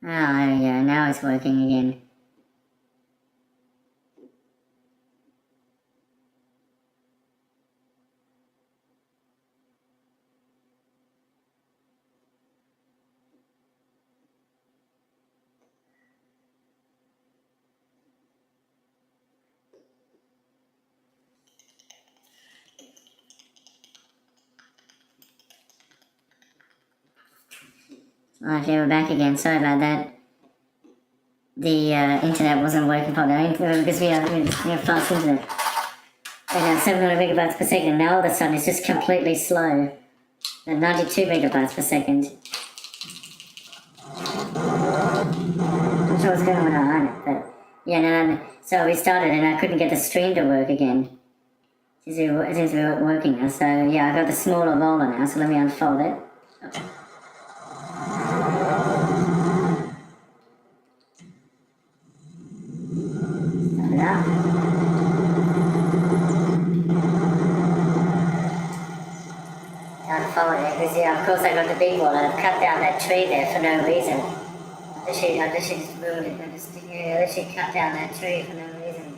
Oh, there we go. Now it's working again. Okay, we're back again. Sorry about that. The internet wasn't working properly because we have fast internet. And 700 megabytes per second. Now all of a sudden it's just completely slow. At 92 megabytes per second. I'm sure what's going on, but yeah, no, so we started and I couldn't get the stream to work again. It seems to be working now. So yeah, I got the smaller roller now. So let me unfold it. Okay. Start it up. Unfold it because yeah, of course I got the big one. I've cut down that tree there for no reason. I literally just ruined it. I literally cut down that tree for no reason.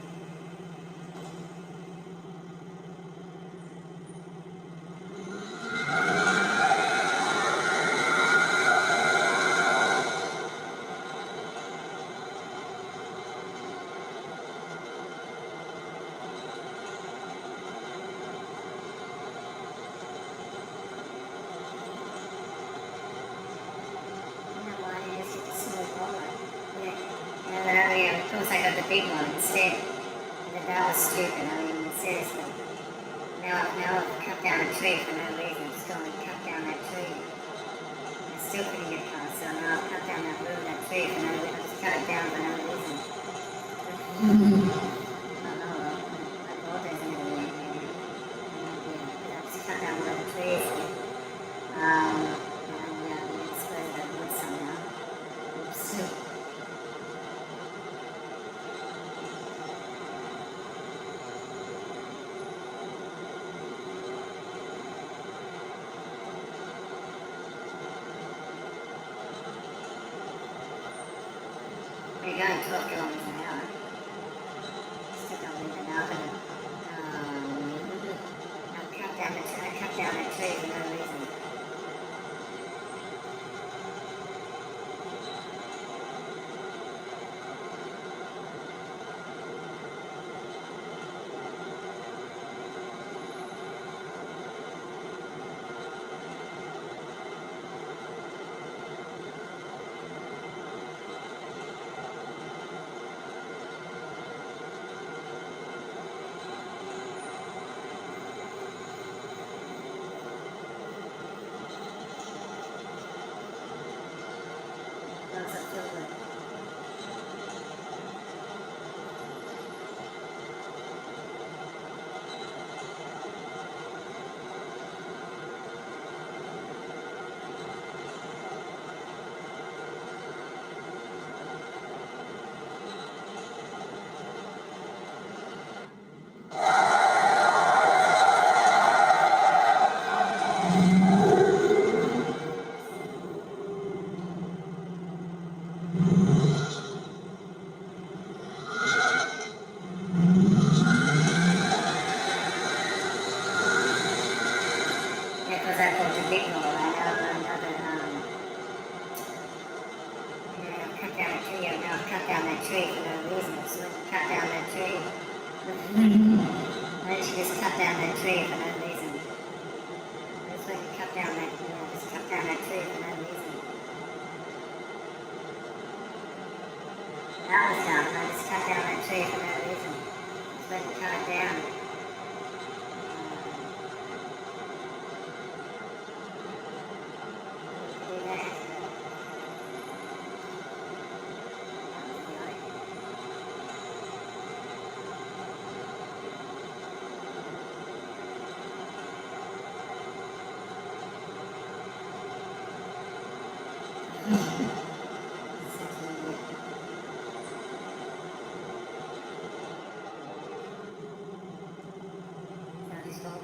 Of course I got the big one instead. That was stupid, I mean, seriously. Now I've cut down a tree for no reason, just going to cut down that tree. I still couldn't get past, so now I've cut down that tree for no reason, I just cut it down for no reason. I thought there's another one here. I just cut down one of the trees. And exploded that wood somehow. Oops. We're going 12 kilometers an hour. Still don't leave an hour, but I cut down that tree for no reason.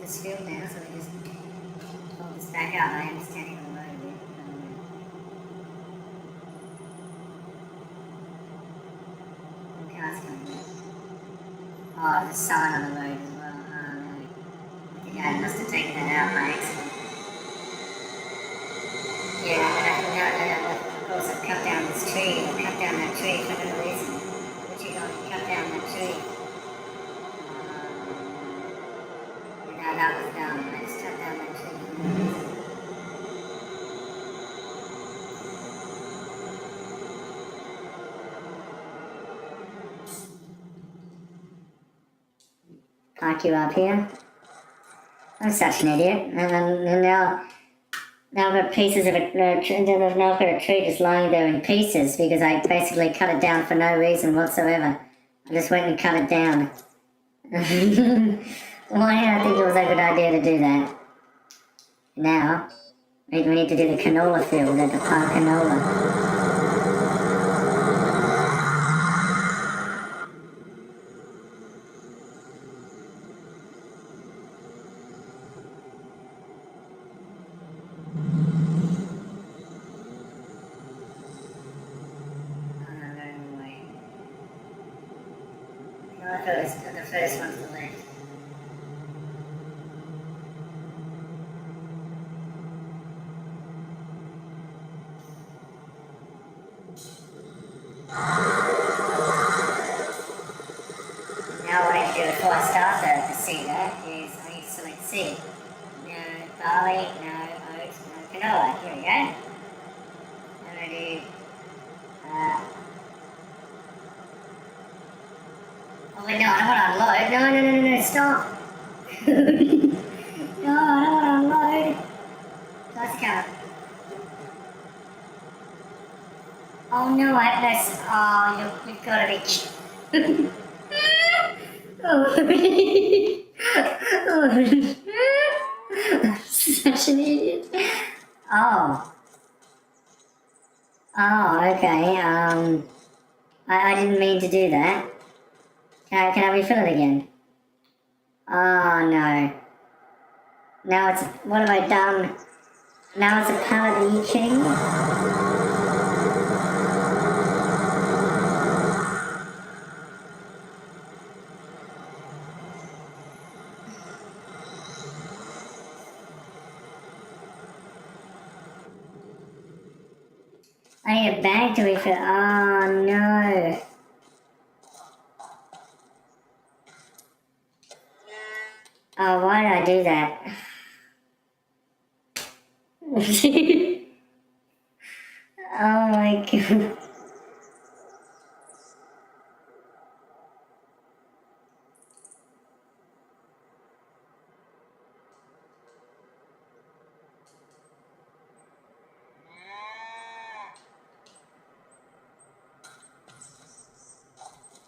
This field now, so we just hold this back out. I understand it a little bit. Oh, there's a sign on the road as well. Oh no. The guy must have taken it out by accident. Yeah, and of course I've cut down this tree. I've cut down that tree for no reason. Would you go and cut down that tree? No, that was dumb. I just cut down that tree for no reason. Park you up here. I'm such an idiot. And now I've got pieces of it. Now I've got a tree just lying there in pieces because I basically cut it down for no reason whatsoever. I just went and cut it down. Why did I think it was a good idea to do that? Now, we need to do the canola field at the Park Canola. The first one's the left. Now what I need to do before I start the seeder is I need to select seed. No barley, no oats, no canola. Here we go. I'm going to do oh wait, no, I don't want to unload. No, stop. No, I don't want to unload. That's cover. Oh no, I have no. Oh, you've got to be. Such an idiot. Oh. Oh, okay. I didn't mean to do that. Can I refill it again? Oh no. Now it's. What have I done? Now it's a pallet leaching. I need a bag to refill. Oh no. Oh, why did I do that? Oh my god.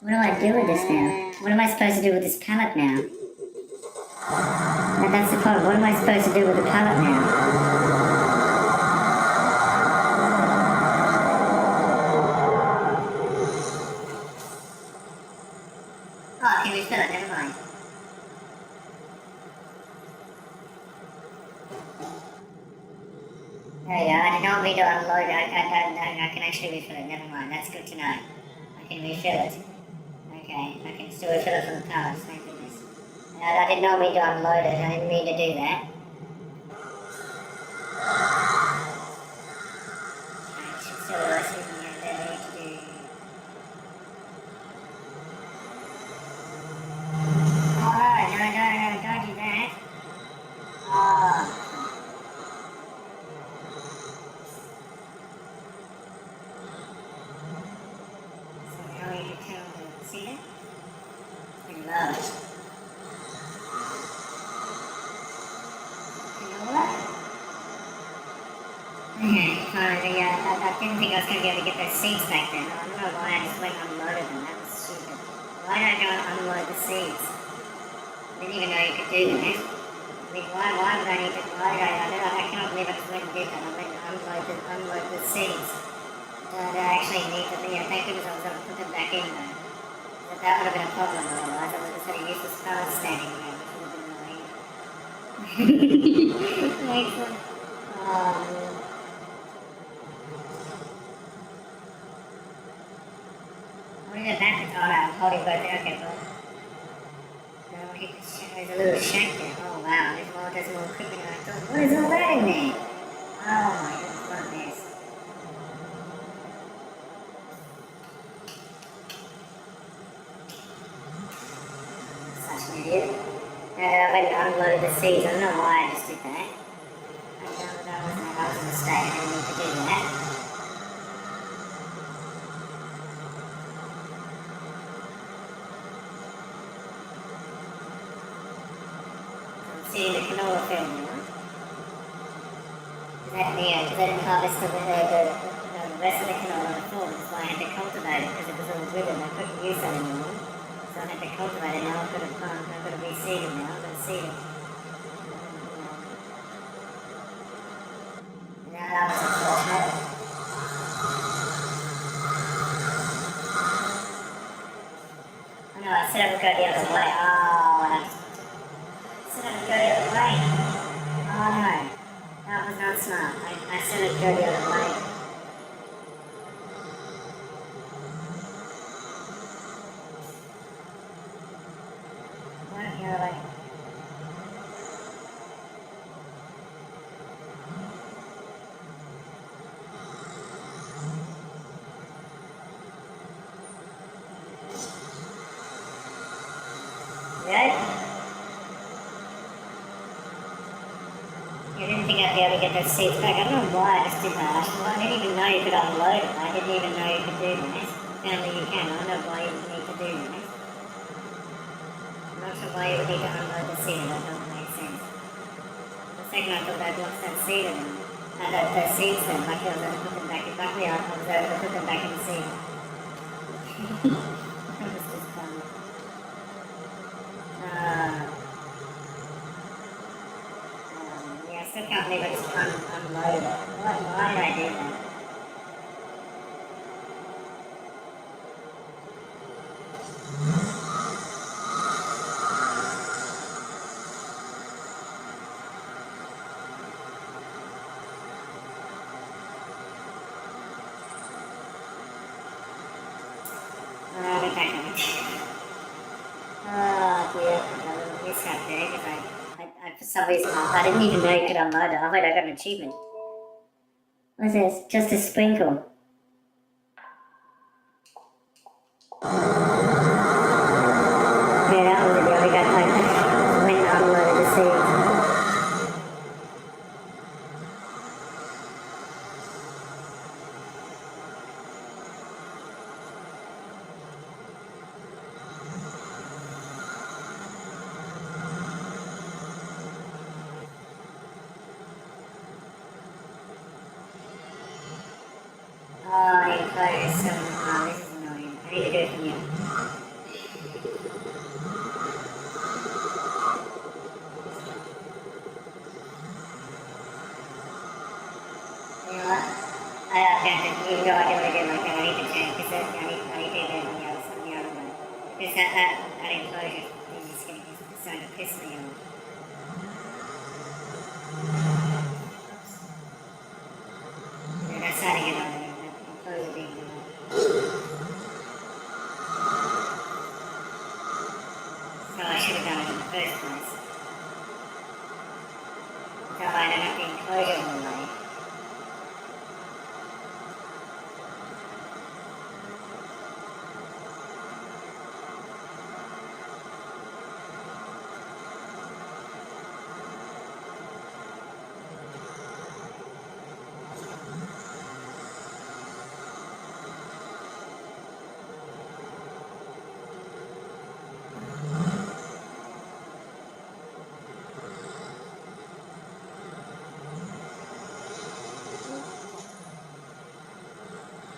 What do I do with this now? What am I supposed to do with this pallet now? That's the problem. What am I supposed to do with the pallet now? Oh, can we fill it? Never mind. There you go. I did not mean to unload it. I can actually refill it. Never mind. That's good to know. I can refill it. Okay. I can still refill it from the pallet. Thank goodness. I did not mean to unload it. I didn't mean to do that. I didn't think I was going to be able to get those seeds back then. I don't know why I just went and unloaded them. That was stupid. Why did I go and unload the seeds? I didn't even know you could do that. I mean, why would I need to... I cannot believe I just went and did that. I went and unload the seeds. I actually need to... Yeah, thank goodness I was able to put them back in though. But that would have been a problem otherwise. I would have just had a useless pallet standing there, which would have been annoying. Excellent. Oh, what is that? Oh no, I'm holding both. Okay, cool. There's a little shack there. Oh wow, there's more equipment than I thought. What is all that in there? Oh my goodness, what a mess. Such an idiot. I went and unloaded the seeds. I don't know why I just did that. That was a mistake. I didn't need to do that. I'm seeing the canola field now. Because I didn't harvest the rest of the canola before. That's why I had to cultivate it, because it was all withered. I couldn't use that anymore. So I had to cultivate it. Now I've got to reseed it now. I've got to seed it. Now that was unfortunate. Oh no, I said I would go the other way. Oh, I said I would go the other way. Oh no, that was not smart. I said I'd go the other way. What the other way? Good? I didn't think I'd be able to get those seats back. I don't know why I just did that. I didn't even know you could unload it. I didn't even know you could do that. Apparently you can. I don't know why you would need to do that. I'm not sure why you would need to unload the seat. That doesn't make sense. The second I thought I'd lost that seat and those seats then, luckily I was able to put them back in. Luckily I was able to put them back in the seat. That was just fun. Yeah, I still can't believe I just unloaded it. Why did I do that? I'll be back on it. Oh dear, a little mishap there because I for some reason I didn't even know you could unload it. Oh wait, I got an achievement. What's this? Just a sprinkle. Yeah, that was it. Yeah, we got I went and unloaded the seeds. Oh, I need to close this. Oh, this is annoying. I need to do it from here. You know what? I have to, even though I don't want to do it like that, I need to change because I need to do it on the other way. Because that enclosure is just going to start to piss me off. Yeah, that's starting it on there. That enclosure being so I should have done it in the first place. So I don't have the enclosure in the way.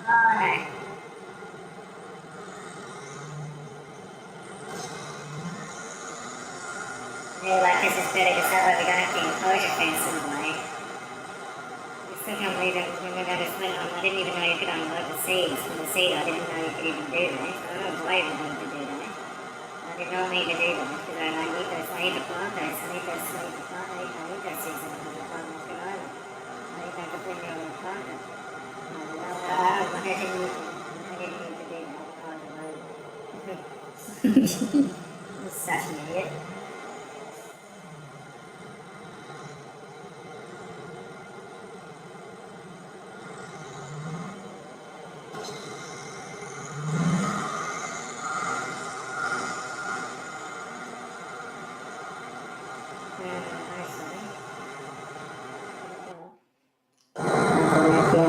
Oh no. Maybe like this is better because that way we don't have the enclosure fence in the way. I still can't believe that when I just went on, I didn't even know you could unload the seeds from the seed. I didn't know you could even do that. So I don't know why you would need to do that. I did not need to do that because I need those. I need to plant those. I need those. I need to plant. I need those seeds that I'm going to plant off and over. I need that to bring me over and plant them. I didn't need to do that. I was so such an idiot.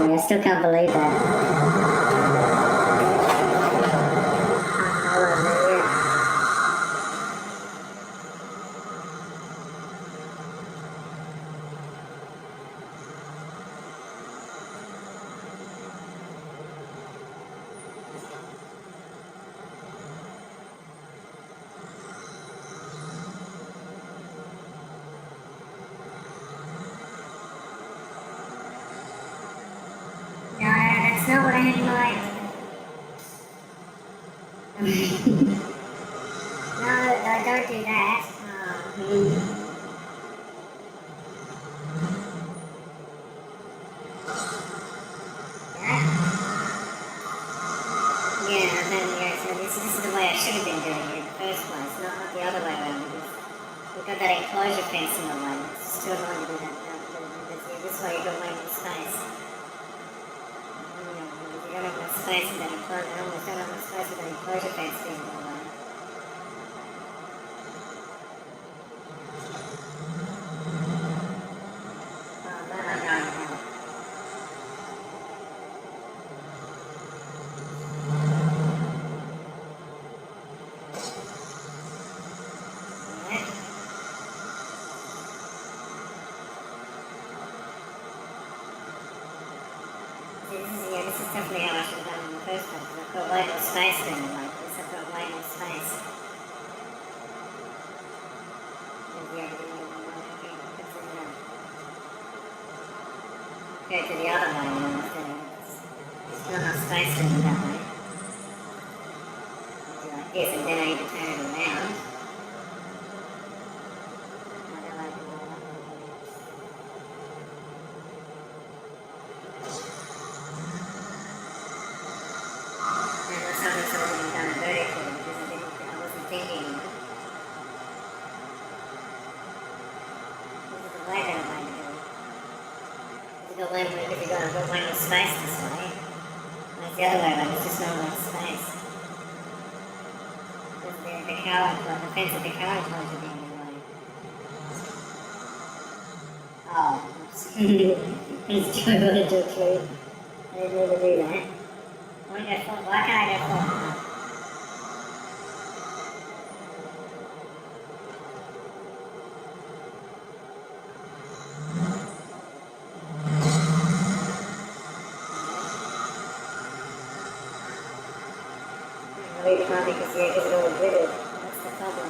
I still can't believe that. No, that's not what I had in mind. No, don't do that. So this is the way I should have been doing it in the first place, not the other way around. Because we've got that enclosure fence in the way. It's too annoying to do that. This way you've got way more space. You don't have enough space with that enclosure. I almost don't have enough space with that enclosure fence being in the way. This is definitely how I should have done it in the first place. I've got way more space doing it like this. I've got way more space. Go to the other way instead. There's not enough space doing it that way. Do like this, and then I need to turn it around. If you've got way more space this way, whereas the other way around, there's just not enough space. Because the cow enclosure, the fence of the cow enclosure being in the way. Oh, oops. He's trying to do a tree. I didn't mean to do that. Why can't I go forward? Because it all glittered. That's the problem.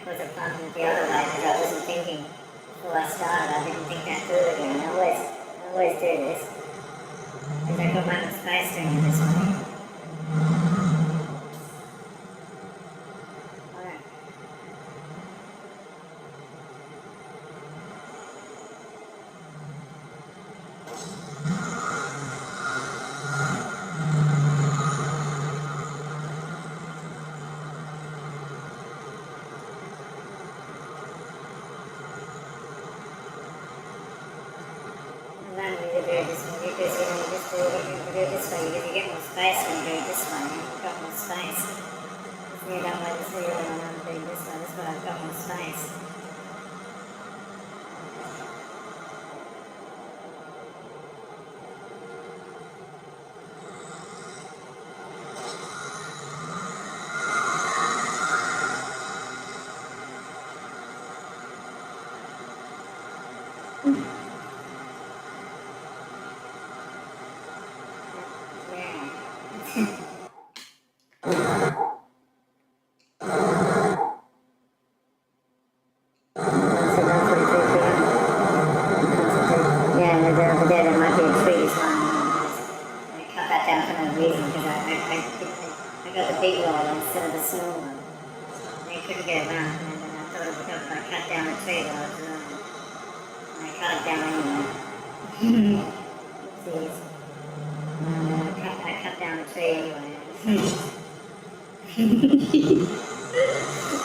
Because I've gone the other way, because I wasn't thinking before I started. I didn't think that through again. I always do this. Because I've got my own space doing it this way. This way, because you get more space when you do it this way. You've got more space. See, I don't like to see it when I'm doing this way. This way, I've got more space. got the big wall instead of the small one. They couldn't get around, and then I thought it would help if I cut down the tree that I was doing. And I cut it down anyway. Oopsies. I cut down the tree anyway.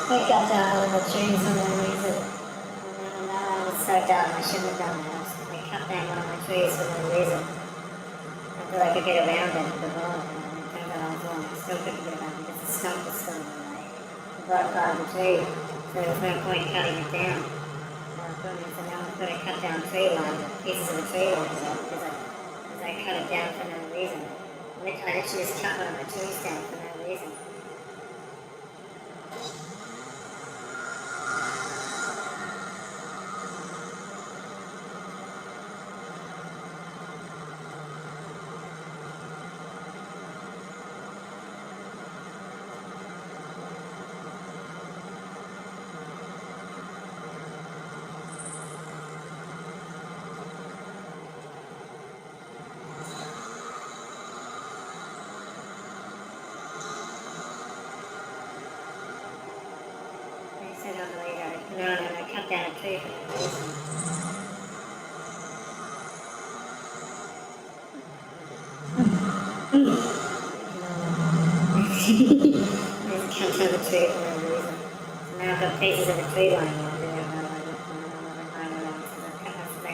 I cut down all the trees for no reason. And I was so dumb, I shouldn't have done that. I cut down one of my trees for no reason. I thought I could get around it with the wall, and it turned out I was wrong. I still couldn't get around it because the stump was still in the way. The bottom part of the tree, so there was no point cutting it down. So now I've got to cut down tree line, pieces of the tree line because I cut it down for no reason. I literally just cut one of my trees down for no reason. No, I cut down a tree for no reason. I just cut down the tree for no reason. So now I've got pieces of the tree lying out there. I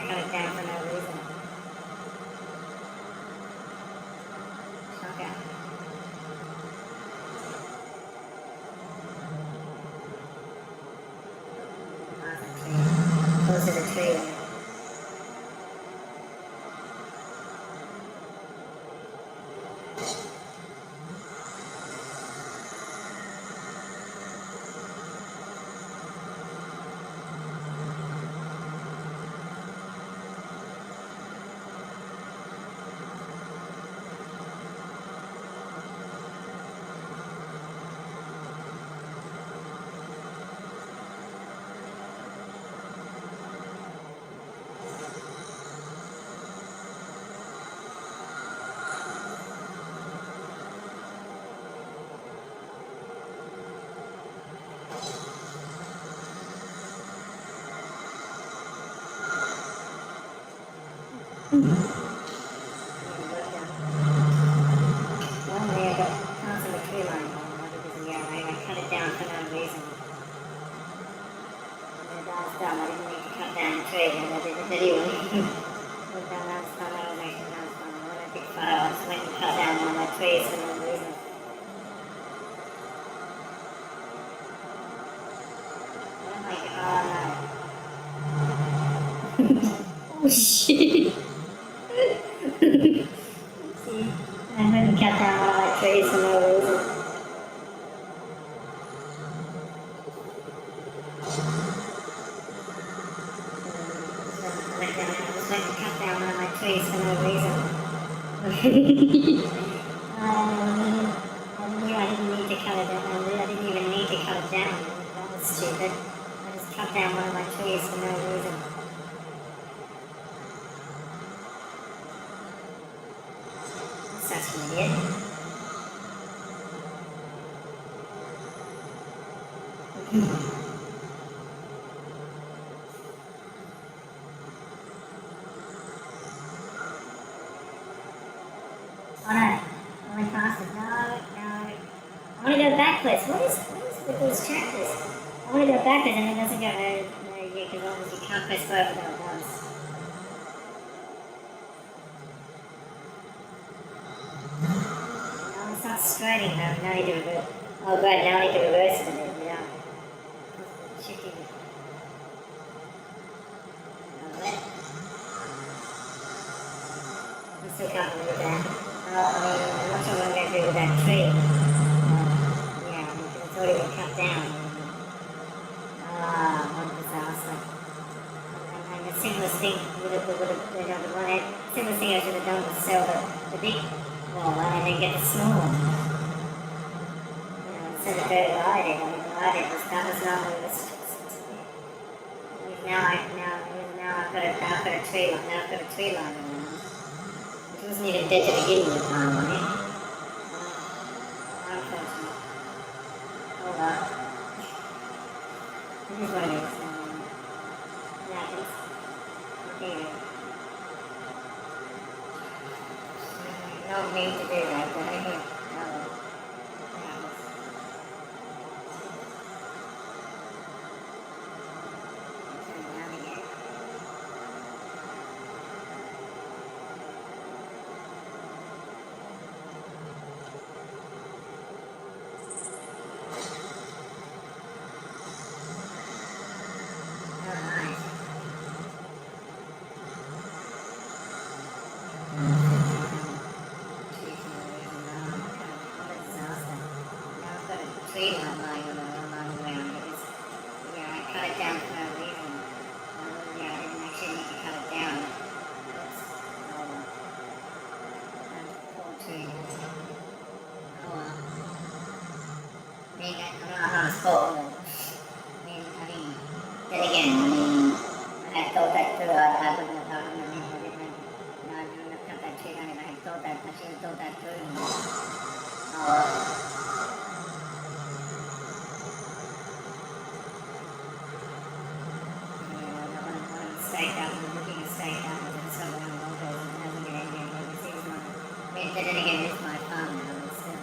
cut it down for no reason. Okay. Close to the tree. One day I got parts of the tree line because I cut it down for no reason. And that was dumb. I didn't need to cut down the tree, and I did it anyway. That was fun. That was actually fun. When I picked fire, I just went and cut down all my trees for no reason. Oh my god. Oh shit. See, I went and cut down all my trees for no reason. I just went and cut down one of my trees for no reason. I knew I didn't need to cut it down. I didn't even need to cut it down. That was stupid. I just cut down one of my trees for no reason. Such an idiot. Oh no, I went faster. No. I want to go backwards. What is with these chapters? I want to go backwards and it doesn't go there yet because obviously you can't press forward without those. It's not straighting now. Now I need to reverse. Oh great, now I need to reverse it a bit. Yeah. Shifting. I still can't believe that. I'm not sure what I'm going to do with that tree. Yeah, it's already been cut down. What a disaster. And the simplest thing simplest thing I should have done was sell the big wall and then get the small one. Instead of dividing, that was not what it was. Now I've got a tree line. Now I've got a tree line around. It wasn't even dead to begin with, by the way. Oh well. It is what it is. It happens. Okay. No need to do that, but I hear. No. It happens. Turn it down again. Oh, nice. Tree line along the ground. It was, yeah, I cut it down for no reason. Yeah, I didn't actually need to cut it down. Oops. Oh well. Poor tree. Oh well. I mean, I don't know how it's called. Then again, when I thought that through, I wouldn't have thought of it. I wouldn't have cut that tree down if I had thought that. I should have thought that through. Oh well. But then again, it's my farm now, but still.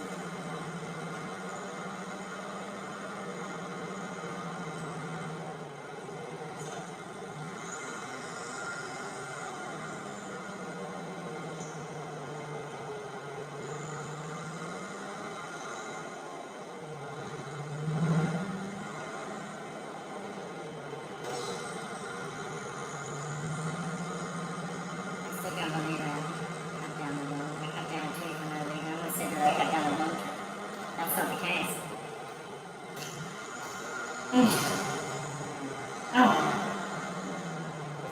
I still can't believe that. Cut down the road. I cut down a tree for no reason. I almost said that I cut down the road. That's not the case. Oh.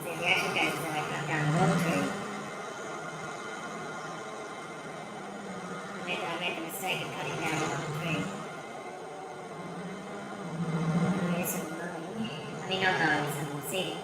See, the actual case is that I cut down the road tree. I made the mistake of cutting down the wrong tree. There's some mowing. I mean, not mowing, some seeding.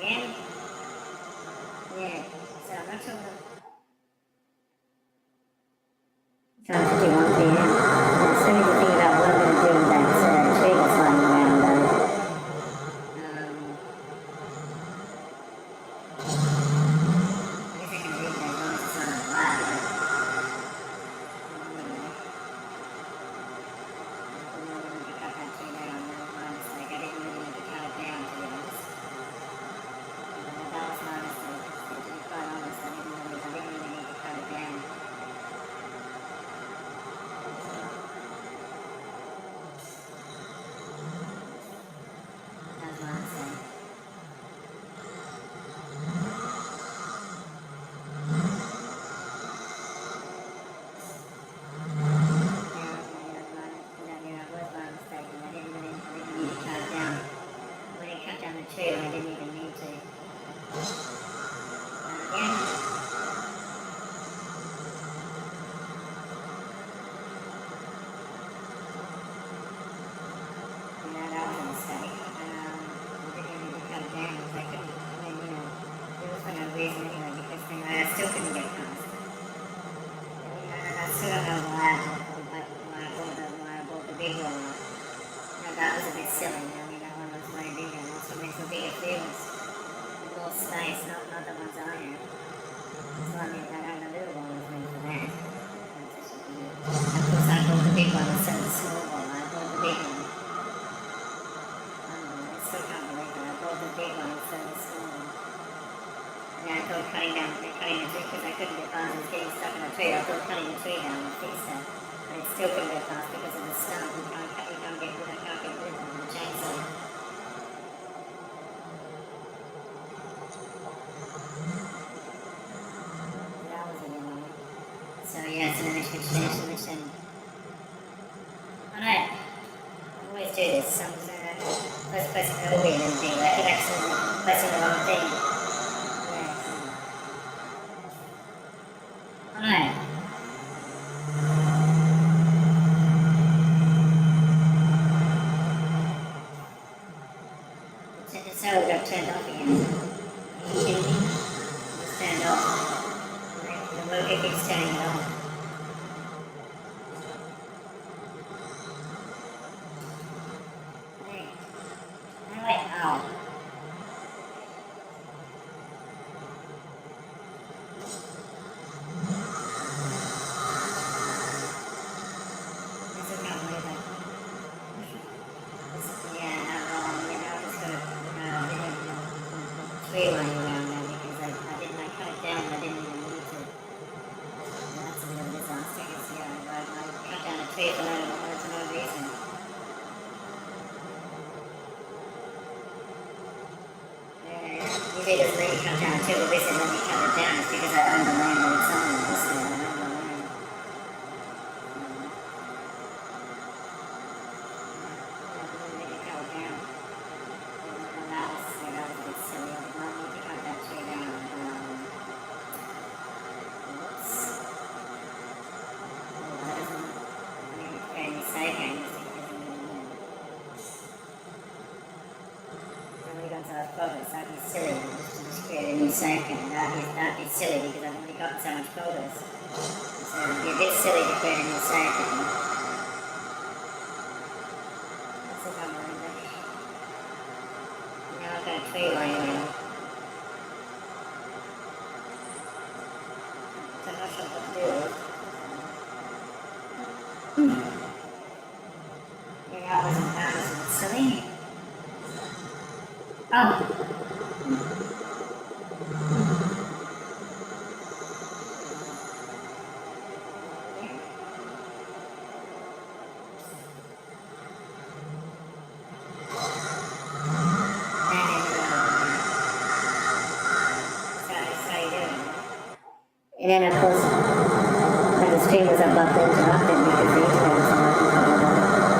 Again. Yeah, so I'm not sure. Trying to do one thing. I still need to think about what I'm going to do with that tree that's lying around though. I guess I can leave that as long as it's not on fire. I cut that tree down. That was my mistake. I didn't really need to cut it down, to be honest. That was my mistake. To be quite honest, I didn't really need to cut it down. That was my mistake. Tree, and I didn't even need to. Again. Yeah, that was a mistake. I didn't even need to cut it down because I couldn't, I mean, there was for no reason anyway, because then I still couldn't get past. I still don't know why I bought the big one. That was a bit silly. I mean, that one was way bigger. That's what makes the bigger fields. More space, not the ones I have. So I mean, that the little one was made for that. Of course, I bought the big one instead of the small one. I bought the big one. I still can't believe it. I bought the big one instead of the small one. And I thought cutting the tree, because I couldn't get past, it was getting stuck in the tree. I thought cutting the tree down would fix that. But it still couldn't get past because of the stump. You can't get rid of it with the chainsaw. That was a yellow one. So yeah, so then I should finish the mission. Alright. always do this. Someone's first person to win and thing, like you're actually pressing the wrong thing. Yeah. Alright. The cell got turned off again. Are you kidding me? It's turned off. The motor keeps turning it off. Tree line around there because I cut it down and I didn't even need to. That's a bit of a disaster because I cut down a tree for no reason. Usually it doesn't let you cut down a tree, the reason let me cut it down is because I own the land that it's on. So I own the land. That'd be silly just to create a new circuit, and that'd be silly because I've already got so much progress. So it'd be a bit silly to create a new circuit. That's if I'm really now I've got a tree line around. So I'm not sure what to do. Yeah, that wasn't silly. Oh. And then of course, when the stream was abruptly interrupted because the internet was not working for me,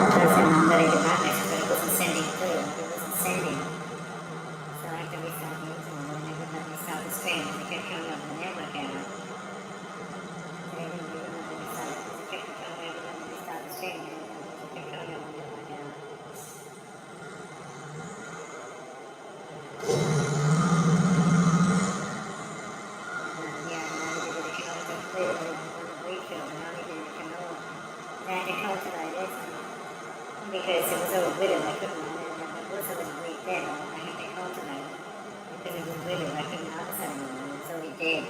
I said, I'm going to get back message, but it wasn't sending through. It wasn't sending. So I had to restart the internet, and they wouldn't let me start the stream because it kept coming up with the network error. They wouldn't let me restart it because it kept coming up with the restart the stream, and it kept coming up with the network error. Because it was overwritten, I couldn't, the water was weak then, I had to cultivate it. Because it was written, I couldn't harvest anymore, it was already dead.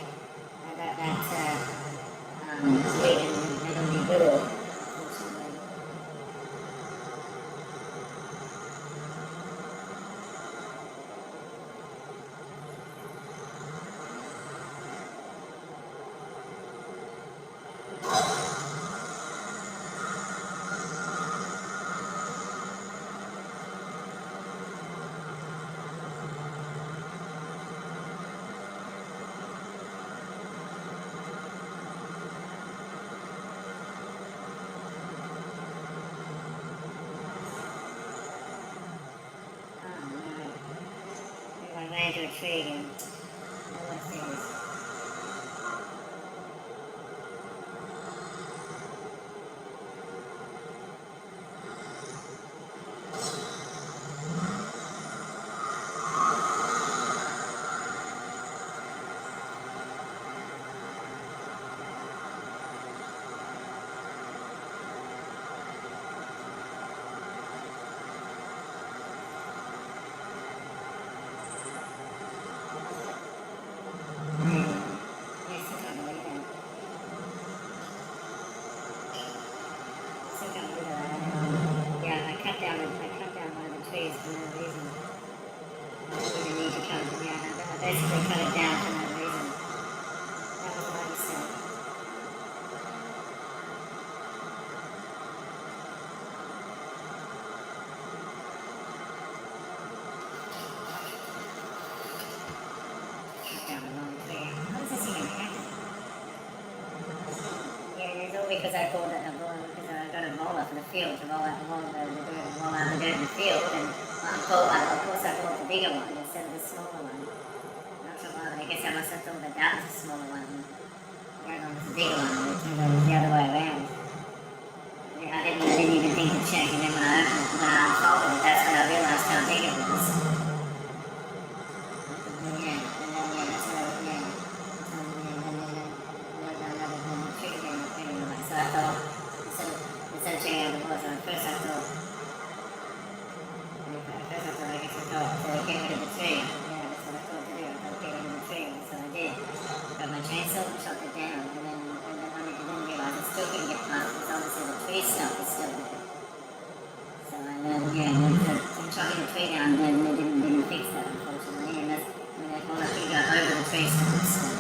And that weed had already withered, unfortunately. I ran into a tree again. What's this? I cut down one of the trees for no reason. I didn't even need to cut it down. I basically cut it down for no reason. That was what he said. Cut down the wrong tree. How does this even happen? Yeah, it's all because I got a roller for the field to roll out the in the field, and of course I bought the bigger one instead of the smaller one. Not sure why, I guess I must have thought that that was the smaller one, and the other one was the bigger one, and it turned out it was the other way around. Yeah, I didn't even think to check, and then when I unfolded it, that's when I realised how big it was. So I thought, instead of checking out the bottom, at first I thought, I guess I thought, get rid of the tree. Yeah, that's what I thought to do. I thought get rid of the tree, so I did. Got my chainsaw and chopped it down, and then I didn't realise I still couldn't get past it, because obviously the tree stump is still there. So I chopping the tree down didn't fix that, unfortunately, and all I could go over the tree stumps.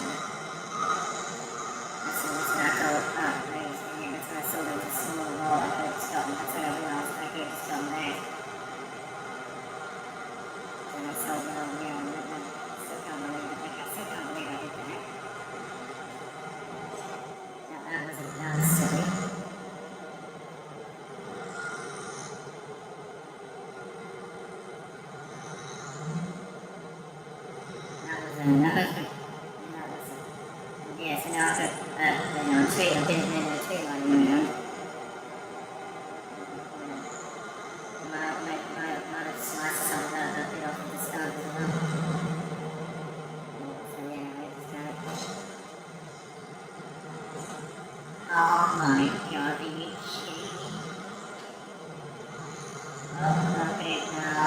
That's what I thought, that's when I saw there was a small wall, I could have stopped, that's when I realised I could have stopped there. And I saw the whole, I still can't believe I did that. That was silly. Yeah, so now I've got a tree lining around. Might have sliced some of that bit off of the stump as well. So yeah, I just got it. Oh my god, are you kidding me? Oh, look at it now.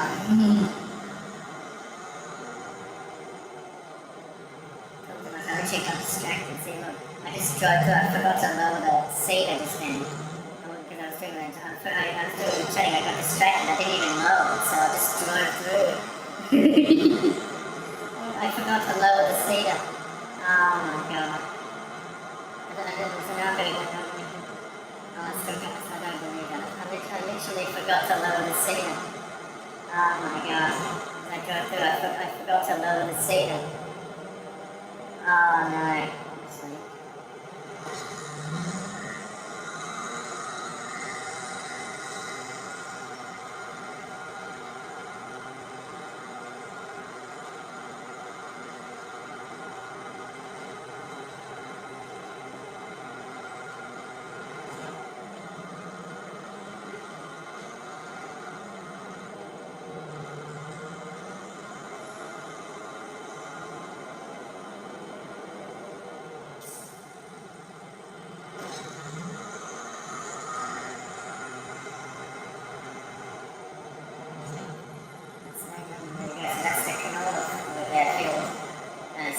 I actually got distracted. See, look, I just drove through. I forgot to lower the cedar just then. Because I was doing that. I was doing the cutting. I got distracted. I didn't even lower it, so I just drove through. I forgot to lower the cedar. Oh my god. I didn't. So now I'm going to go. Oh, I still got this. I don't believe that. I literally forgot to lower the cedar. Oh my god. As I drove through, I forgot to lower the cedar. Oh no.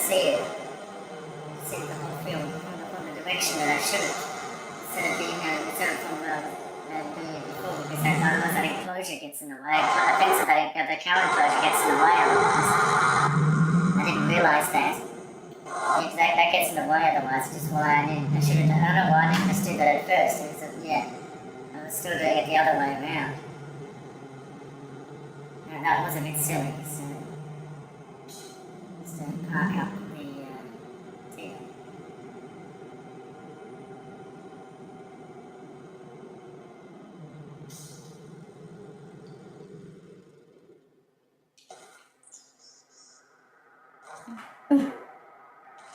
See the whole field from the direction that I should have, instead of from doing it before, because otherwise that enclosure gets in the way. The fence of the cow enclosure gets in the way otherwise. I didn't realise that. That gets in the way otherwise, which is why I should have done. I don't know why I didn't just do that at first. I was still doing it the other way around. No, that was a bit silly. So just park up the deal.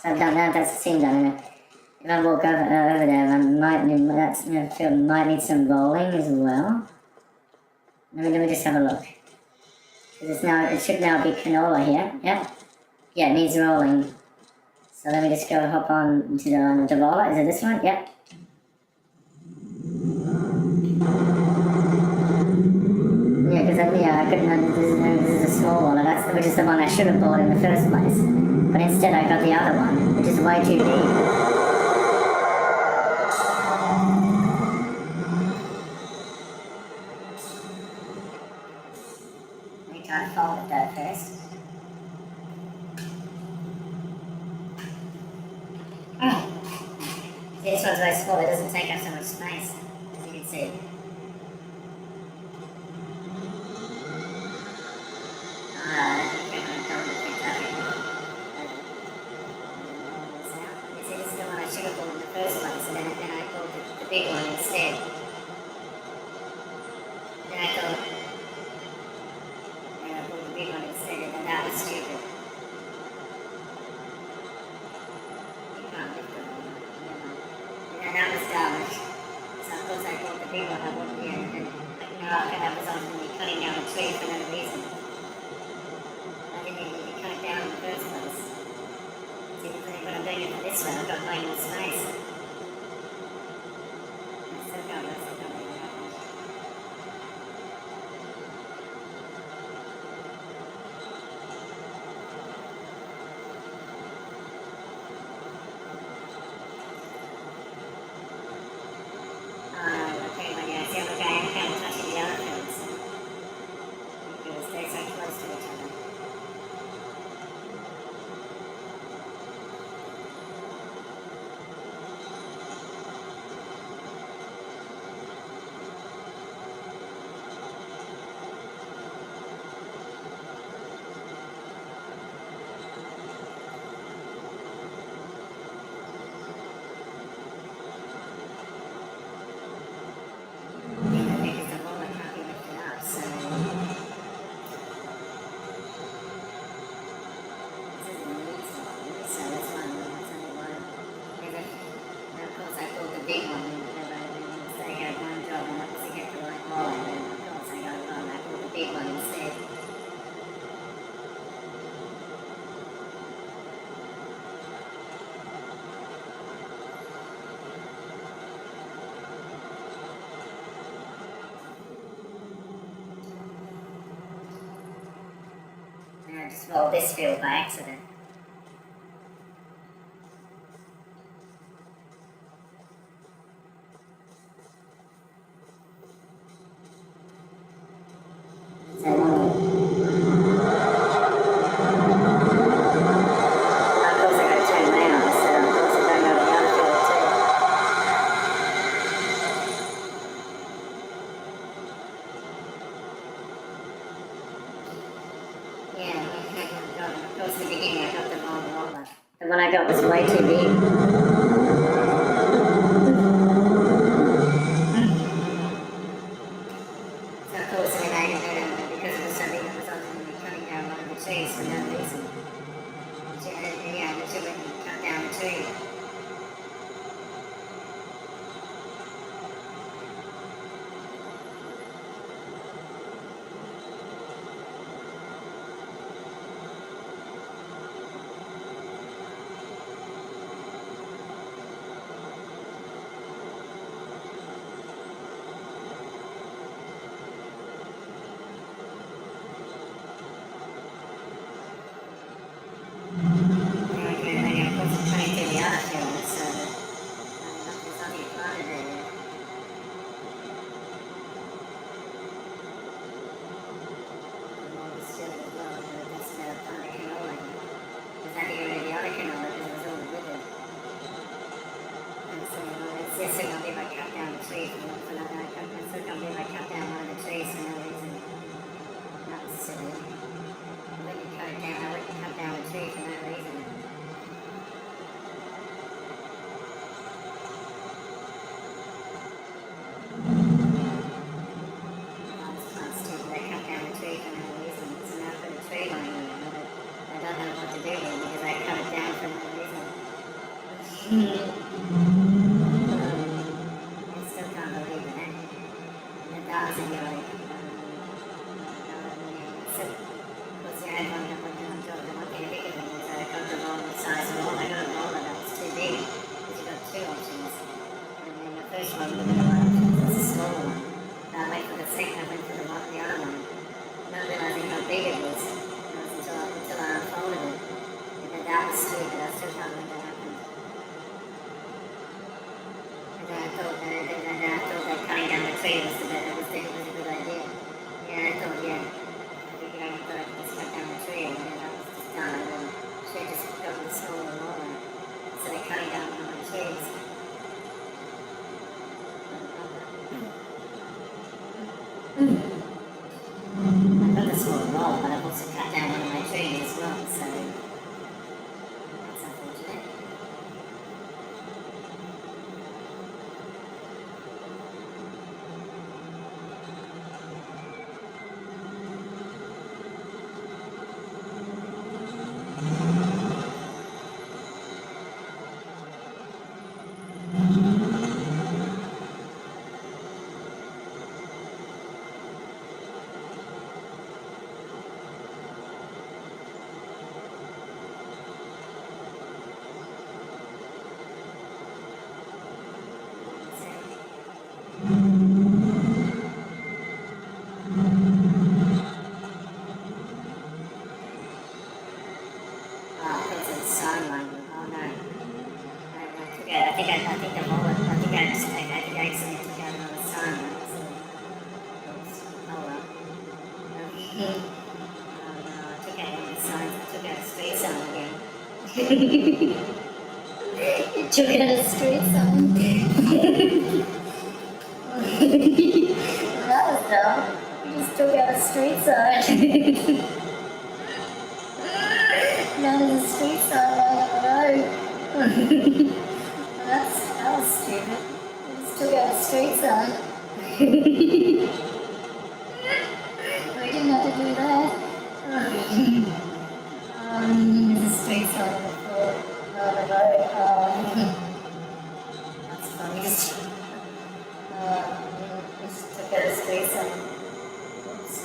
So I've done that, that's the scene done. If I walk over there, that field might need some rolling as well. Let me just have a look. It should now be canola here. Yep. Yeah, it needs rolling. So let me just go hop on to the roller. Is it this one? Yep. Yeah, because I couldn't. This is a small one, which is the one I should have bought in the first place. But instead, I got the other one, which is way too deep. Try to fold it though first. See, this one's very small, it doesn't take up so much space, as you can see. See, this is the one I should have bought in the first place, and then I bought the big one instead. Then I thought, tree for no reason. I didn't even need to cut it down in the first place. See, the thing when I'm doing it for this one, I've got way more space. I still can't make it happen. Okay, but yeah, see, look, I am kind of touching the other fields because they're so close to each other. Big one, so I got one job and that was to get the right ball, and then of course I got it wrong. I bought the big one instead. And I just rolled this field by accident. So, of course I got to turn around, so of course I don't know the other field too. Yeah, of course in the beginning I got the wrong roller. The one I got was way too big. So of course I made it because it was so big, I was ultimately cutting down one of the trees for no reason. Yeah, which went and cut down the tree. Yes, I can't believe I cut down the tree for no reason. I still can't believe I cut down one of the trees for no reason. That was silly. I wouldn't cut it down. I wouldn't cut down a tree for no reason. I was quite stupid. I cut down a tree for no reason. So now I've got a tree lying around with it. I don't know what to do with it because I cut it down for no reason. First one, was a small one. I went for the second, I went for the other one, not realizing how big it was. Until I unfolded it. And then that was stupid. I still can't believe that happened. And then I thought that cutting down the tree was a good idea. Yeah, I thought, yeah. I thought I could just cut down the tree and then that was just done. And then she just got the smaller roller. So they're cutting down one of my trees. I've got the small roll, but I've also cut down one of my trees as well, so that's unfortunate. I took out the signs. I took out a street sign again. You took out a street sign. That was dumb. You just took out a street sign. Now there's a street sign right on the road. That was stupid. You just took out a street sign. We didn't have to do that. There's a street sign on the floor. On the road. That's funny. Just took out a street sign. Oops.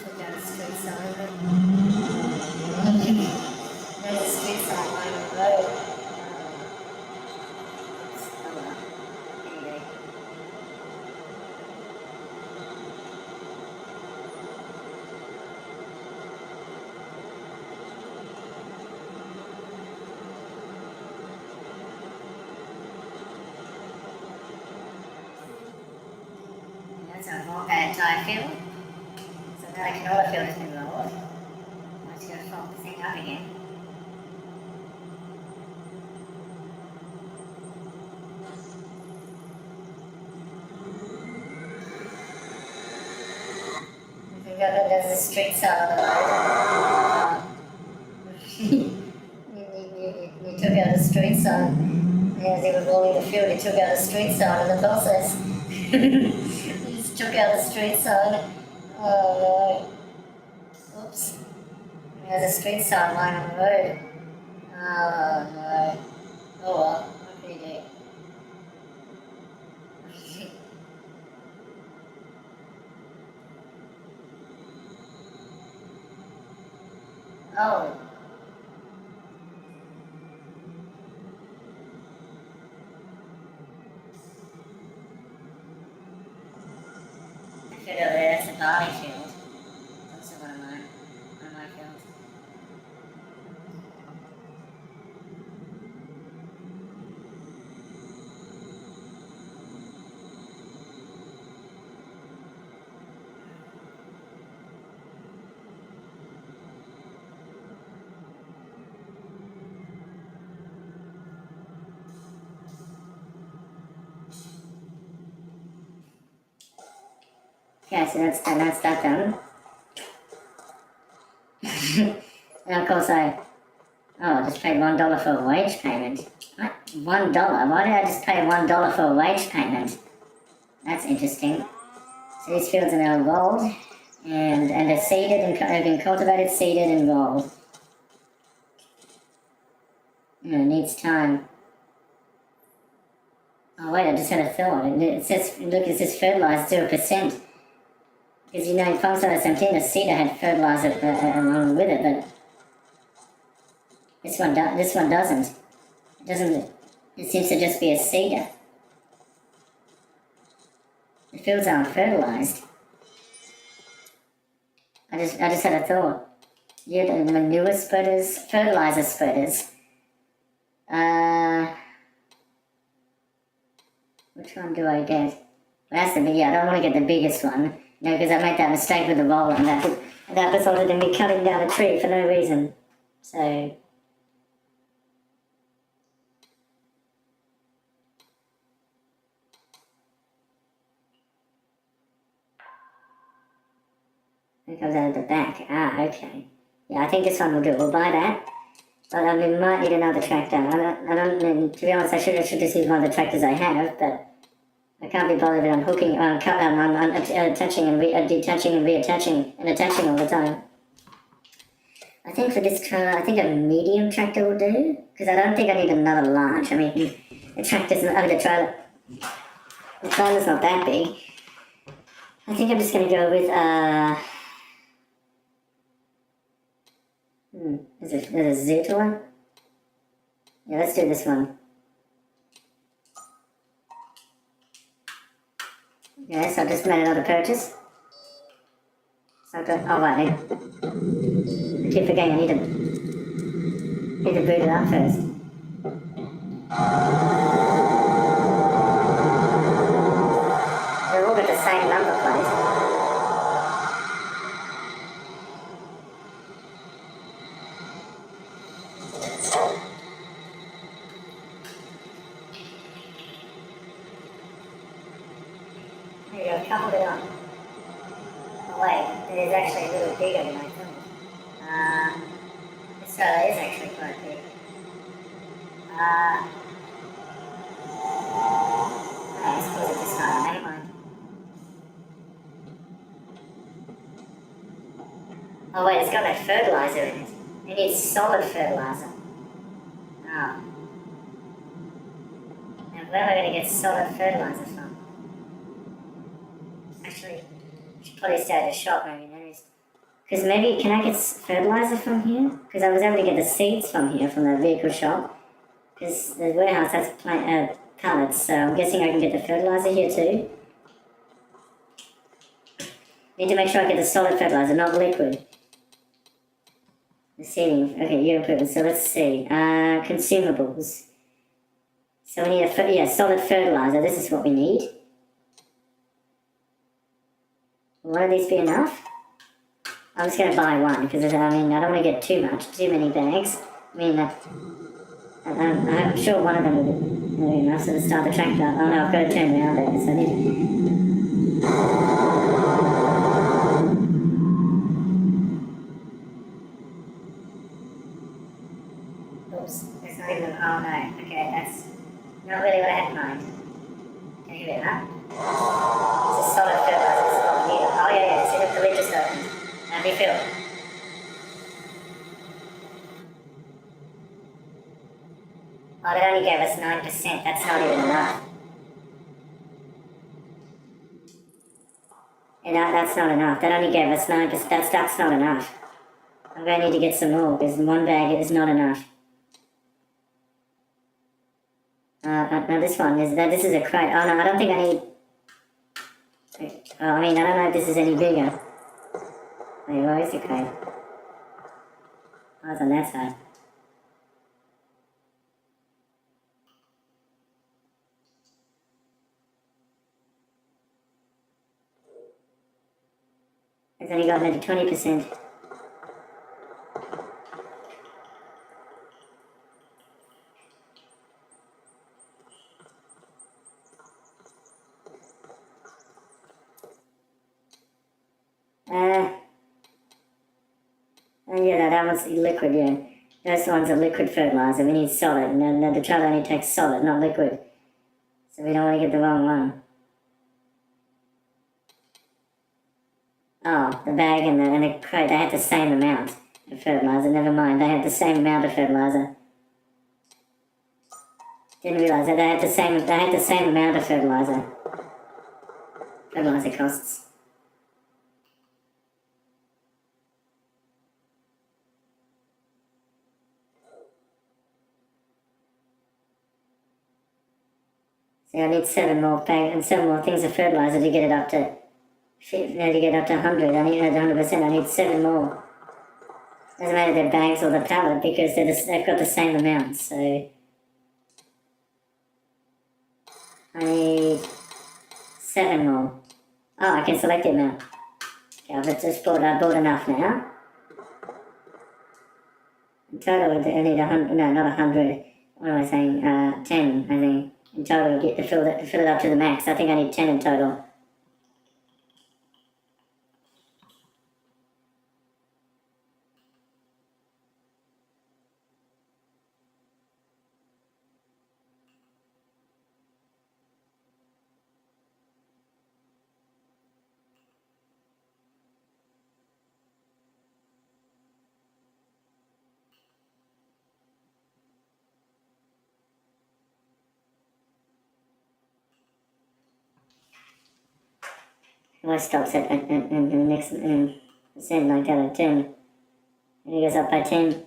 Took out a street sign. There's a street sign lying on the road. Oh well. Anyway. That's a long bad tire field. So now the canola field has been lowered. I'm just going to fold the thing up again. There's a street sign on the road. You took out a street sign. As they were rolling the field, you took out a street sign in the process. You just took out a street sign. Oh no. Oops. There's a street sign lying on the road. Oh no. Oh well. What can you do? Oh. I figured that's a barley field. That's one of my fields. Okay, so that's that done. And of course I just paid $1 for a wage payment. What? $1? Why did I just pay $1 for a wage payment? That's interesting. So these fields are now rolled and they're seeded and have been cultivated, seeded and rolled. It needs time. Oh wait, I just had a thought. It says, look, it says fertilized 0%. Because in Palmstone Santina, cedar had fertilizer along with it, but this one doesn't. It doesn't. It seems to just be a cedar. The fields aren't fertilized. I just had a thought. Yeah, the manure spreaders, fertilizer spreaders. Which one do I get? Well, that's I don't want to get the biggest one. No, because I made that mistake with the roller, and that resulted in me cutting down a tree for no reason. So I think I was out of the back. Ah, okay. Yeah, I think this one will do. We'll buy that. But I mean, might need another tractor. I don't. To be honest, I should just use one of the tractors I have, but I can't be bothered with unhooking, attaching and detaching and reattaching and attaching all the time. I think for this trailer, I think a medium tractor will do, because I don't think I need another large. I mean, the tractor's not, the trailer's not that big. I think I'm just going to go with, there's a Zoot one? Yeah, let's do this one. Yes, I just made another purchase. So I got, oh wait, I keep forgetting I need to boot it up first. They've all got the same number plate. There you go, coupled it on. Oh wait, it is actually a little bigger than I thought. So that is actually quite big. I suppose it just got a name on it. Oh wait, it's got that fertilizer in it. It needs solid fertilizer. Oh. Now where am I going to get solid fertilizer from? Actually, I should probably stay at the shop maybe. Because maybe, can I get fertilizer from here? Because I was able to get the seeds from here, from the vehicle shop. Because the warehouse has pallets, so I'm guessing I can get the fertilizer here too. Need to make sure I get the solid fertilizer, not liquid. The seeding, okay, you're improving. So let's see, consumables. So we need a solid fertilizer, this is what we need. Will one of these be enough? I'm just going to buy one, because I don't want to get too many bags. I'm sure one of them will be enough, so to start the tractor. Oh no, I've got to turn around there, so I need Oops, there's not even, oh no, okay, that's not really what I had in mind. Can you hear that? It's a solid fertilizer, this is what we need. Oh yeah, see the lid just opened. Now refill. Oh, they only gave us 9%, that's not even enough. And that's not enough, that only gave us 9%, that's not enough. I'm going to need to get some more, because one bag is not enough. No, this one, this is a crate. Oh no, I don't think I need... I don't know if this is any bigger. Wait, where is the crate? Oh, it's on that side. It's only got maybe 20%. Yeah, that one's liquid, yeah. Those ones are liquid fertilizer. We need solid. No, the trailer only takes solid, not liquid. So we don't want to get the wrong one. Oh, the bag and the crate, they had the same amount of fertilizer. Never mind, they had the same amount of fertilizer. Didn't realise that they had the same amount of fertilizer. Fertilizer costs. So I need 7 more bags and 7 more things of fertilizer to get it up to 100. I need 100%. I need 7 more. Doesn't matter if they're bags or the pallet because they've got the same amount. So I need 7 more. Oh, I can select the amount. Okay, I've just bought enough now. In total, I need 100. No, not 100. What am I saying? 10, I think. In total, to fill it up to the max. I think I need 10 in total. Well, it stops at the next percent like that at 10. And it goes up by 10.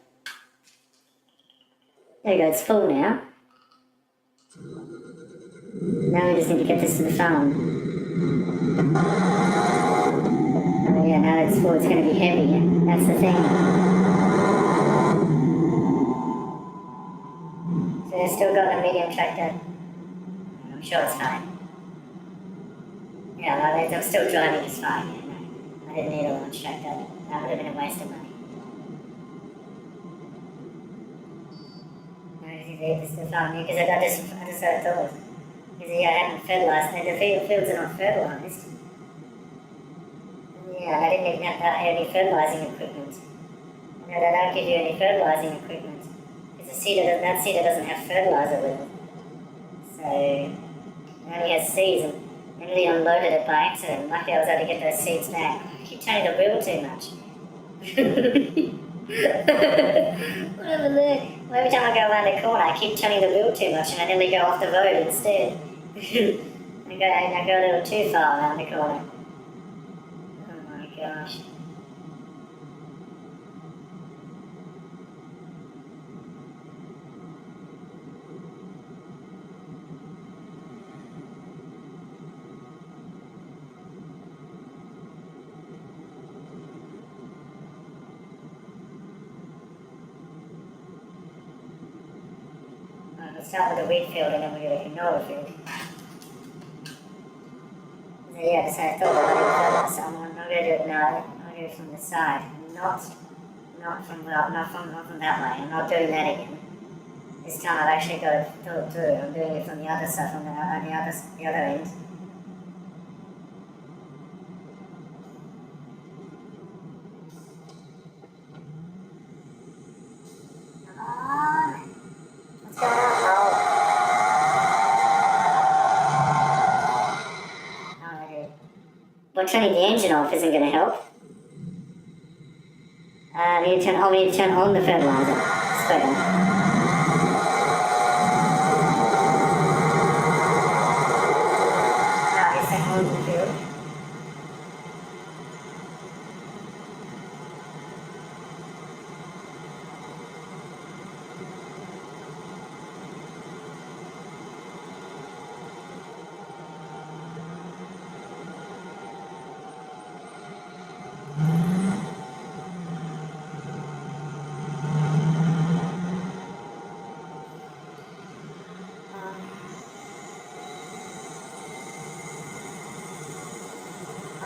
There you go, it's full now. Now we just need to get this to the farm. Oh yeah, now it's full, it's going to be heavy. That's the thing. So they've still got a medium tractor. I'm sure it's fine. Yeah, well, I'm still driving, it's fine. Yeah, no. I didn't need a launch tractor. That would have been a waste of money. No, this is the farm because I just had thought. Because yeah, I hadn't fertilised, and the fields are not fertilised. Yeah, I didn't even have any fertilising equipment. No, they don't give you any fertilising equipment. Because that seeder doesn't have fertiliser with it. So, it only has seeds, and Emily unloaded it by accident. Luckily I was able to get those seeds back. I keep turning the wheel too much. Whatever, look. Every time I go around the corner, I keep turning the wheel too much and I nearly go off the road instead. I go a little too far around the corner. Oh my gosh. Let's start with the wheat field and then we'll go to the canola field. So yeah, so I thought about it further, so I'm going to do it now. I'll do it from the side, not from that way. I'm not doing that again. This time I've actually got it thought through. I'm doing it from the other side, from the other end. What's going on, Paul? Well, turning the engine off isn't going to help. We need to turn on the fertilizer spreader. Now it's set on the field.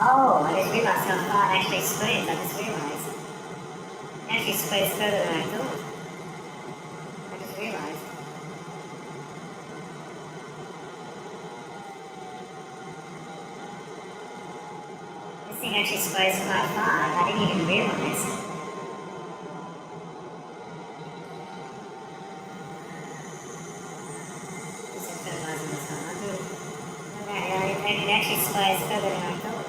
Oh, I just realised how far it actually spreads. I just realised. It actually spreads further than I thought. I just realised. This thing actually spreads quite far. I didn't even realise. Just fertilising this one. It actually spreads further than I thought.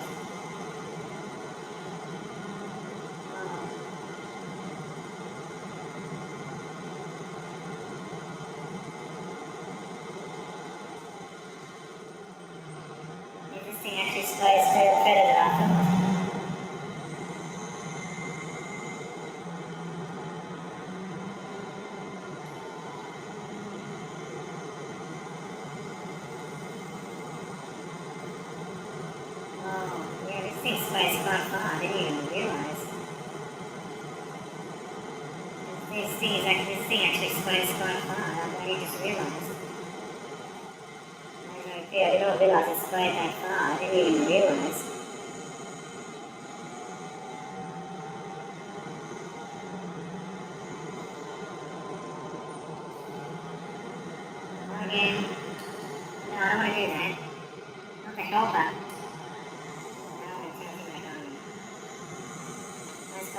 This thing actually spreads better than I thought. Oh, yeah, this thing spreads quite far. I didn't even realise. This thing actually spreads quite far. I just realised. Yeah, I didn't realise it spread that far. I didn't even realise. Again. No, I don't want to do that. Not the helper.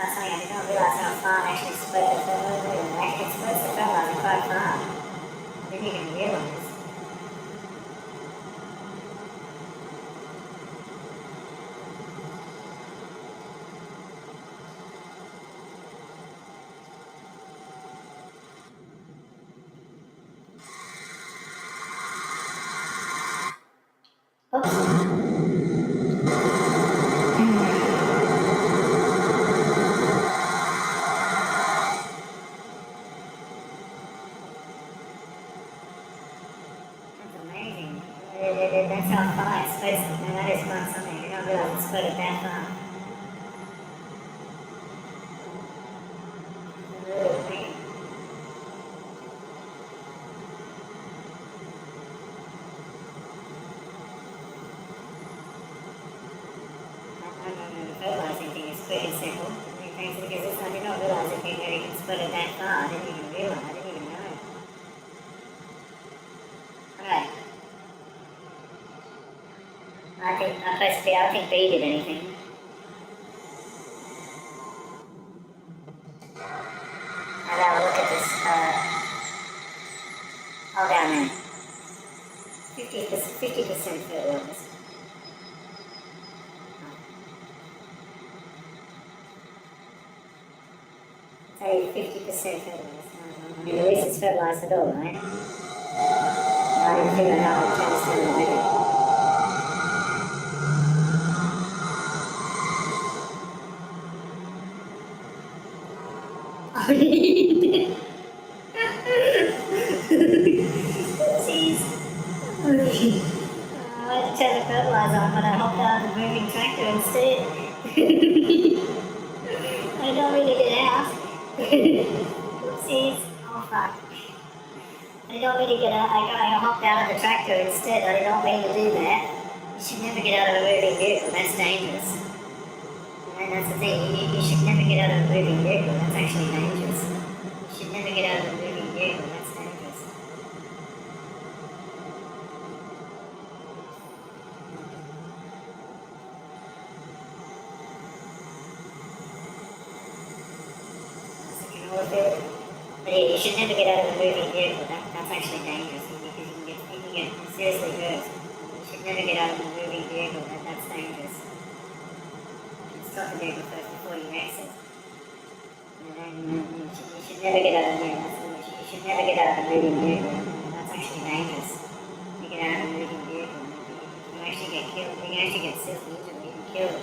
I did not realise how far I actually spread the fertilizer. It actually spreads the fertilizer quite far. I didn't even realise. Oops. That's amazing. That's how far it's supposed to. Now that is quite something. I didn't realise it's spread it that far. Little thing. The fertilising thing is pretty simple. Thanks because I did not realise it can spread it that far. I didn't even realise. I didn't even know. Alright. I pressed B. I don't think B did anything. I'll have a look at this. Hold down there. 50% fertilised. Say 50% fertilised. I mean, at least it's fertilised at all, right? I didn't figure out how it turns to already. Jeez. I had to turn the fertilizer on, but I hopped out of the moving tractor instead. I don't really get out. Oopsies. Oh fuck. I don't really get out. I hopped out of the tractor instead. I did not mean to do that. You should never get out of a moving vehicle. That's dangerous. And that's the thing. You should never get out of a moving vehicle. That's actually dangerous. You should never get out of a moving vehicle. That's dangerous. But yeah, you should never get out of a moving vehicle. That's actually dangerous because you can get seriously hurt. You should never get out of a moving vehicle. That's dangerous. You should stop the vehicle first before you exit. And then you should never get out of a moving vehicle. You should never get out of a moving vehicle. That's actually dangerous. You get out of a moving vehicle, you actually get killed. You can actually get seriously injured or even killed.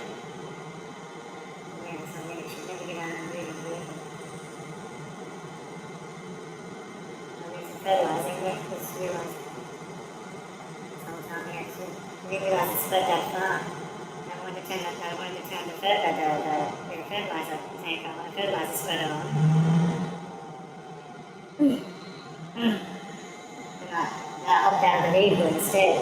Yeah, so yeah, you should never get out of a moving vehicle. Fertilizing, yeah, just realised this whole time, yeah, so I didn't realise it spread that far. I wanted to turn the fertilizer tank on, the fertilizer spreader on. And I hopped out of the vehicle instead.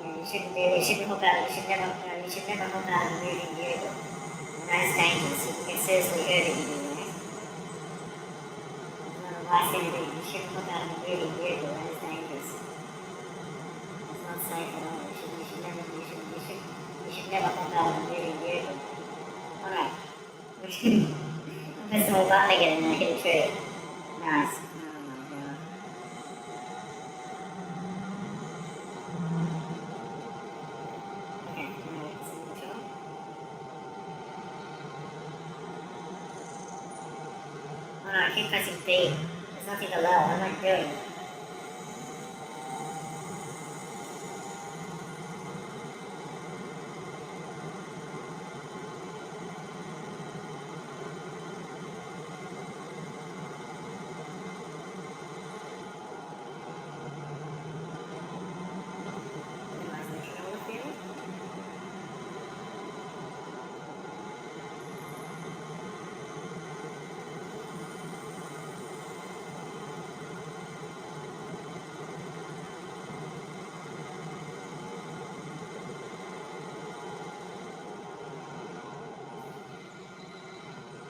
Yeah, you shouldn't never hop out of a moving vehicle. And that is dangerous, you can get seriously hurt if you do that. Last thing to do, you shouldn't hop out of a moving vehicle, that is dangerous. It's not safe at all. You should never hop out of a moving vehicle. Alright. Press the whole button again and I hit a tree. Nice. Oh my god. Okay, now it's in control. Alright, keep pressing B. There's nothing to lower, what am I doing?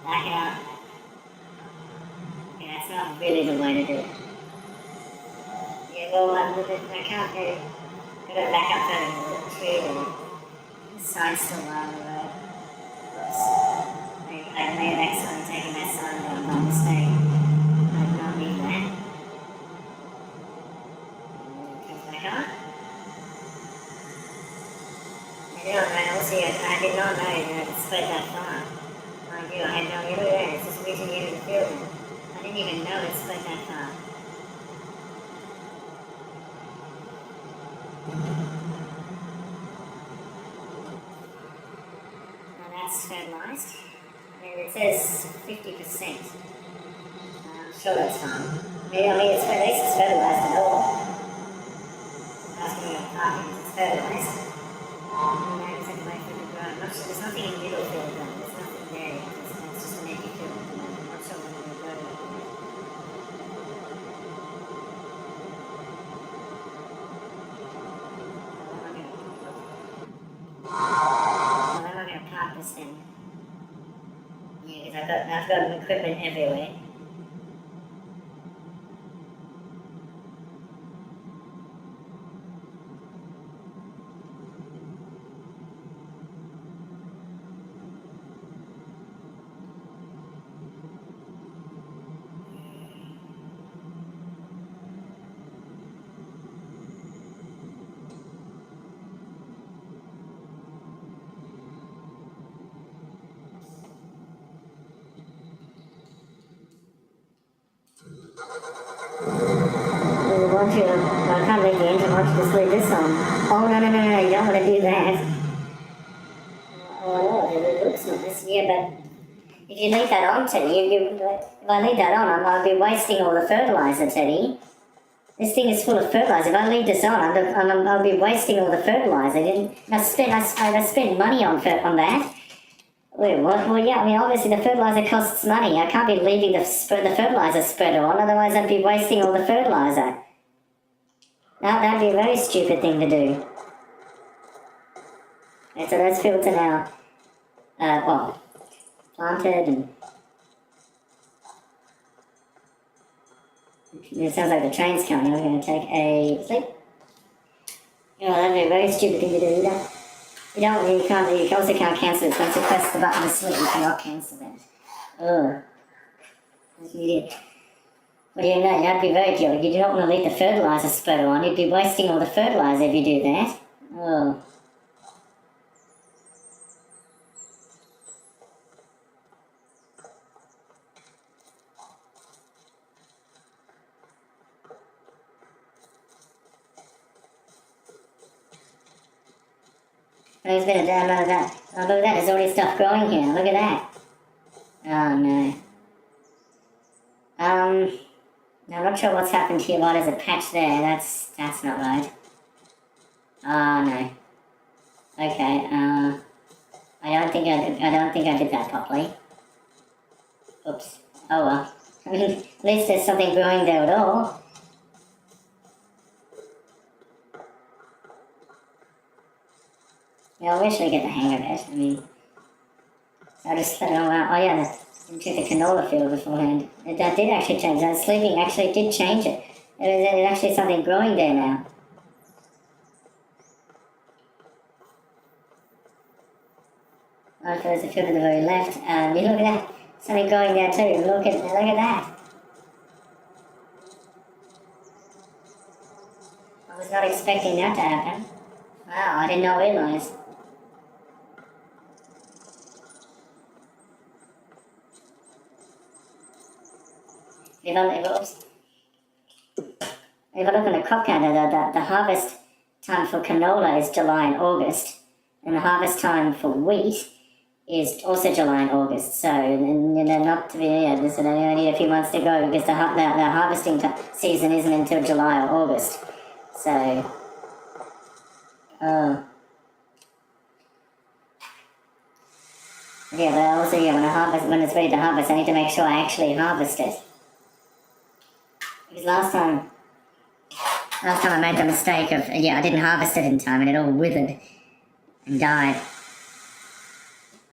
Back out. Okay, that's not really the way to do it. Yeah, well, I can't do it. Gotta back up to the tree there. The sign's still on the road. Oops. I may have accidentally taken that sign down by mistake. I did not mean that. Comes back on. I did not know that it spread that far. I had no idea that. It's just reaching the end of the field. I didn't even know it spread that far. Now that's fertilised. And it says 50%. I'm sure that's fine. I mean, at least it's fertilised at all. That's fertilised. And now you just have to wait for it to grow. There's nothing in the middle field though. There's nothing there. It's just an empty field at the moment. I'm not sure when it'll grow to it. Well, I'm not going to park this then. Yeah, because I've got equipment everywhere. I can't leave the engine, I want you to just leave this on. Oh, no, you don't want to do that. Oh, no, it looks nice. Yeah, but if you leave that on, Teddy, if I leave that on, I'll be wasting all the fertiliser, Teddy. This thing is full of fertiliser. If I leave this on, I'll be wasting all the fertiliser. I spent money on that. Wait, what? Well, yeah, I mean, obviously the fertiliser costs money. I can't be leaving the fertiliser spreader on, otherwise I'd be wasting all the fertiliser. That'd be a very stupid thing to do. Okay, so those fields are now, planted and... It sounds like the train's coming. We're going to take a sleep. Oh, that'd be a very stupid thing to do. You also can't cancel it. Once you press the button to sleep, you cannot cancel that. Ugh. That's an idiot. Well, you know, that'd be very good. You don't want to leave the fertiliser spreader on. You'd be wasting all the fertiliser if you do that. Oh. There's been a damn amount of that. Oh, look at that. There's already stuff growing here. Look at that. Oh, no. I'm not sure what's happened here. Why there's a patch there? That's not right. Oh, no. Okay, I don't think I did that properly. Oops. Oh well. I mean, at least there's something growing there at all. Yeah, I wish I get the hang of it. I mean, I just don't know. Oh yeah, into the canola field beforehand. That did actually change. That sleeping actually did change it. There's actually something growing there now. Oh, there's a field to the very left. You look at that. Something growing there too. Look at that. I was not expecting that to happen. Wow, I did not realise. If I look on the crop calendar, the harvest time for canola is July and August, and the harvest time for wheat is also July and August. So, not to be, there's only need a few months to go because the harvesting season isn't until July or August. So, yeah, but also, when it's ready to harvest, I need to make sure I actually harvest it. Because last time I made the mistake of, I didn't harvest it in time and it all withered and died.